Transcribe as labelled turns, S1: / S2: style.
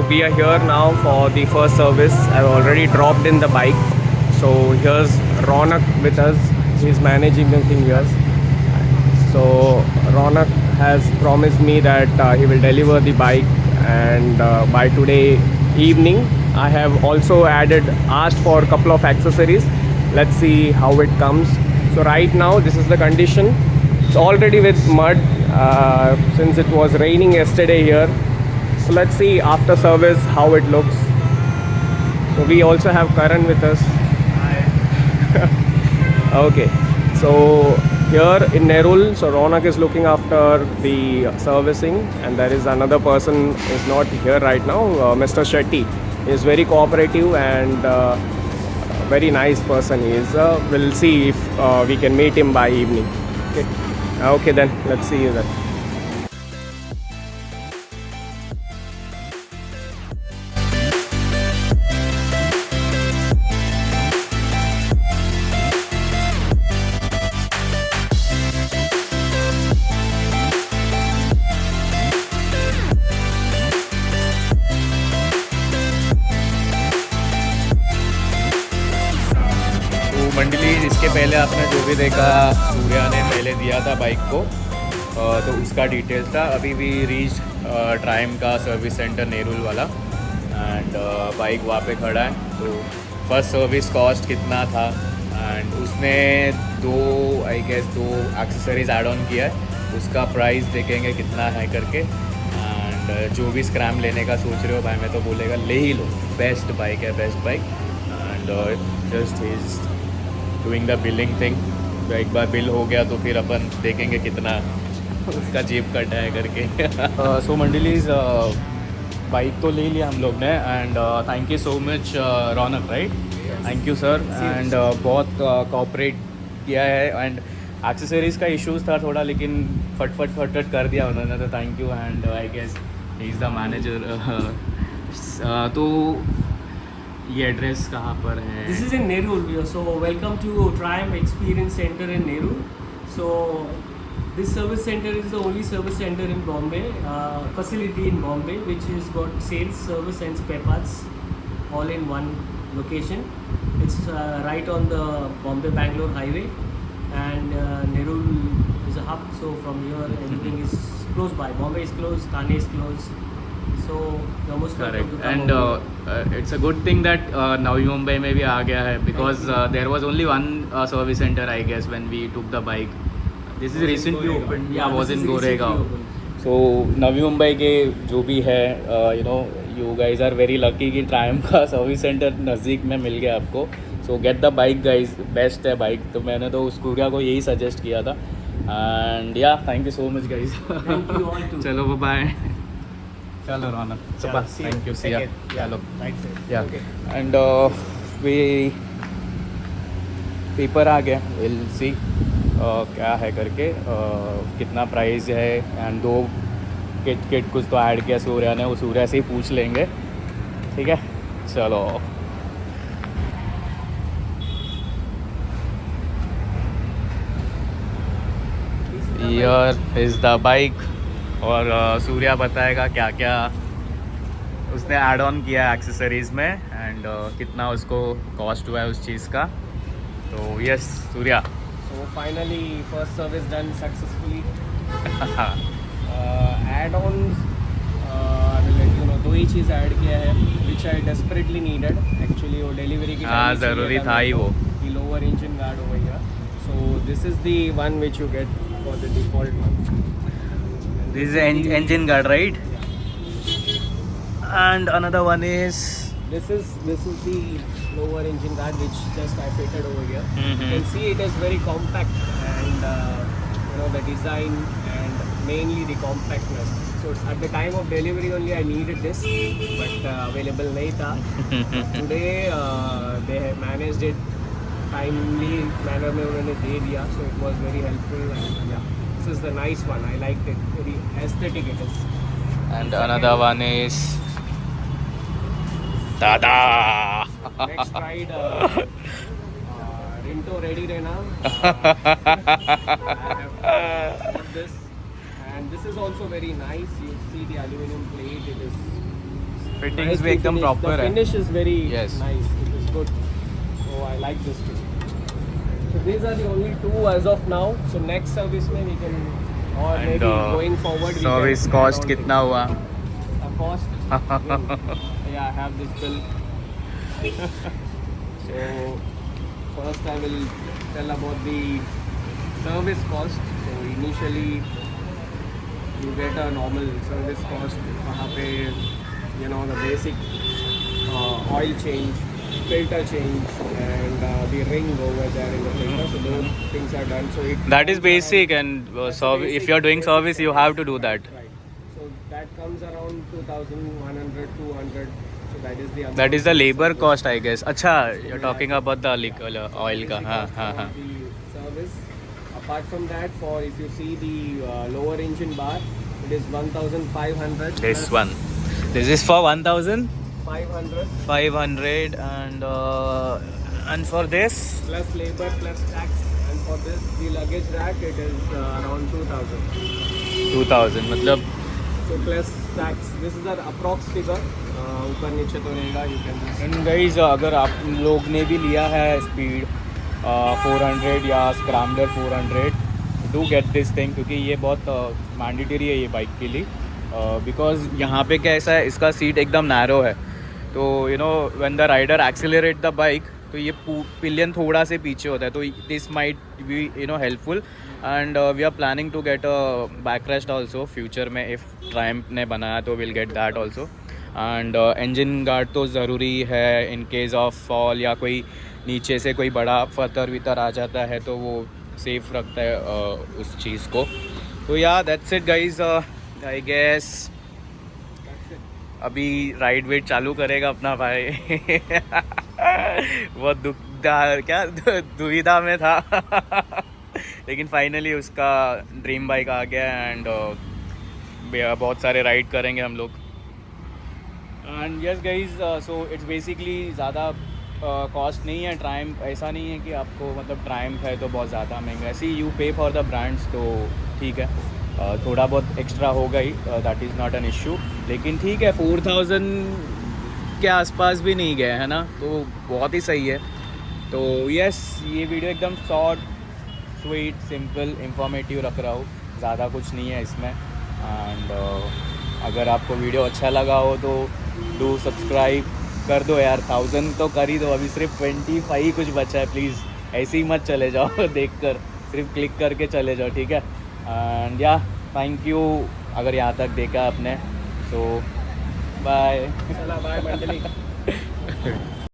S1: we are here now for the first service. I've already dropped in the bike. So here's Ronak with us. He's managing the thing here. So Ronak has promised me that he will deliver the bike, and by today evening I have also asked for a couple of accessories. Let's see how it comes. So right now this is the condition. It's already with mud since it was raining yesterday here. So let's see after service how it looks. So we also have Karan with us. Okay, so here in Nerul, so Ronak is looking after the servicing, and there is another person is not here right now, Mr. Shetty. He is very cooperative and very nice person he is. We'll see if we can meet him by evening. Okay then, let's see you then.
S2: मंडली इसके पहले आपने जो भी देखा सूर्या ने पहले दिया था बाइक को, तो उसका डिटेल्स था. अभी भी रीच ट्राइम का सर्विस सेंटर नेरुल वाला, एंड बाइक वहाँ पे खड़ा है. तो फर्स्ट सर्विस कॉस्ट कितना था, एंड उसने दो एक्सेसरीज ऐड ऑन किया है. उसका प्राइस देखेंगे कितना है करके. एंड जो भी स्क्रैम लेने का सोच रहे हो भाई, मैं तो बोलेगा ले ही लो. बेस्ट बाइक है, best bike. And just is doing the billing thing. एक बार बिल हो गया तो फिर अपन देखेंगे कितना उसका जेब कट है करके. सो मंडलीज बाइक तो ले लिया हम लोग ने, and thank you so much Raunak, right? Thank you sir. And बहुत कोऑपरेट किया है. एंड एक्सेसरीज़ का इश्यूज़ था थोड़ा, लेकिन फट कर दिया उन्होंने, तो thank you. And I guess he is the manager. तो ये एड्रेस कहाँ पर है?
S1: This is in Nerul. So welcome to Triumph Experience Center in Nerul. So this service center is the only service center in Bombay, facility in Bombay, which has got sales, service and spare parts all in one location. It's right on the Bombay-Bangalore highway, and Nerul is a hub. So from here everything is close by. Bombay is close, Thane is close. So almost
S2: correct. And it's a good thing that Navi Mumbai में भी आ गया है, because there was only one service center I guess when we took the bike. This is recently opened. Yeah, was in Goregaon. So Navi Mumbai के जो भी है, you guys are very lucky कि Triumph का service centre नज़दीक में मिल गया आपको. So get the bike guys, best है बाइक. तो मैंने तो उस सूर्या को यही सजेस्ट किया था. And yeah, thank you so much guys.
S1: Thank you all too.
S2: चलो बाय. चलो रौनक, थैंक यू. सी या. चलो या. एंड वी पेपर आ गया. विल सी क्या है करके, कितना प्राइस है. एंड दो किट कुछ तो ऐड किया सूर्या ने, वो सूर्या से ही पूछ लेंगे. ठीक है, चलो. Here is the bike. और सूर्या बताएगा क्या क्या उसने ऐड ऑन किया है एक्सेसरीज़ में, एंड कितना उसको कॉस्ट हुआ है उस चीज़ का. तो yes Surya.
S1: So finally first service done successfully. Add-ons, I will let you know. दो ही चीज़ ऐड किया है which I desperately needed. Actually वो डिलीवरी की
S2: हाँ ज़रूरी था ही वो.
S1: The lower engine guard over here. So this is the one which you get for the default one.
S2: This is engine guard, right? And another one is
S1: this is the lower engine guard which just I fitted over here.
S2: Mm-hmm.
S1: You can see it is very compact, and the design and mainly the compactness. So at the time of delivery only I needed this, but available nahi tha. Today they have managed it timely manner में उन्होंने दे दिया, so it was very helpful. And yeah, this is the nice one. I liked it. Very aesthetic it is.
S2: and another one is Tada.
S1: Next ride, Rinto ready Rena. I have got this, and this is also very nice. You see the aluminum plate. It is
S2: fittings
S1: nicely
S2: भी एकदम
S1: finished.
S2: Proper
S1: The
S2: है.
S1: finish is very
S2: Yes.
S1: nice. It is good. So I like this too. So these are the only two as of now. So next service में we can, or
S2: And,
S1: maybe going forward we
S2: service
S1: can
S2: cost
S1: add on
S2: कितना हुआ?
S1: things. Cost. Yeah, I have this bill. So first I will tell about the service cost. So initially you get a normal service cost. वहाँ पे the basic oil change, filter change, and the ring over there in the filter. So those things are done. So it
S2: That is
S1: comes
S2: basic,
S1: around-
S2: and
S1: that's
S2: if
S1: basic-
S2: you are doing
S1: basic
S2: service, you have to do that.
S1: Right. So that comes around 2,100, 200. So that is the.
S2: That is the labor
S1: service.
S2: cost, I guess. अच्छा, you're talking about the oil का. हाँ हाँ हाँ.
S1: The service. Apart from that, for if you see the lower engine bar, it is 1,500.
S2: This
S1: plus
S2: one. This is for 1,500,
S1: 500
S2: and for this
S1: plus labor plus tax, and for this the luggage rack it is around 2,000.
S2: 2,000. मतलब
S1: So plus tax. This is the approx figure. ऊपर नीचे तो रहेगा. You can just.
S2: And guys, अगर आप लोग ने भी लिया है स्पीड 400 या scrambler 400, do get this thing, क्योंकि ये बहुत मैंडेटरी है ये बाइक के लिए. बिकॉज यहाँ पे कैसा है, इसका सीट एकदम नैरो है, तो when the rider accelerate the bike, तो ये पिलियन थोड़ा से पीछे होता है, तो this might be helpful. And we are planning to get a backrest also future में. इफ़ ट्रायम्फ ने बनाया तो will get that also. And engine guard तो ज़रूरी है इन केस ऑफ फॉल, या कोई नीचे से कोई बड़ा पत्थर वितर आ जाता है तो वो सेफ रखता है उस चीज़ को. तो yeah that's it guys, I guess. अभी राइड वेट चालू करेगा अपना भाई. बहुत दुविधा में था. लेकिन फाइनली उसका ड्रीम बाइक आ गया. एंड बहुत सारे राइड करेंगे हम लोग. And yes guys, so it's basically ज़्यादा कॉस्ट नहीं है. ट्रायम्फ ऐसा नहीं है कि आपको मतलब ट्रायम्फ है तो बहुत ज़्यादा महंगा. ऐसे यू पे फॉर द ब्रांड्स, तो ठीक है. थोड़ा बहुत एक्स्ट्रा होगा ही, that is not an issue. लेकिन ठीक है, 4,000 के आसपास भी नहीं गए है ना, तो बहुत ही सही है. तो यस, ये वीडियो एकदम शॉर्ट, स्वीट, सिंपल, इंफॉर्मेटिव रख रहा हूँ. ज़्यादा कुछ नहीं है इसमें. एंड अगर आपको वीडियो अच्छा लगा हो तो डू सब्सक्राइब कर दो यार. 1000 तो कर ही दो. अभी सिर्फ 25 कुछ बचा है. प्लीज़ ऐसे ही मत चले जाओ देख कर, सिर्फ क्लिक करके चले जाओ, ठीक है. एंड या थैंक यू अगर यहाँ तक देखा आपने. सो बाय.
S1: चला बाय मंडली.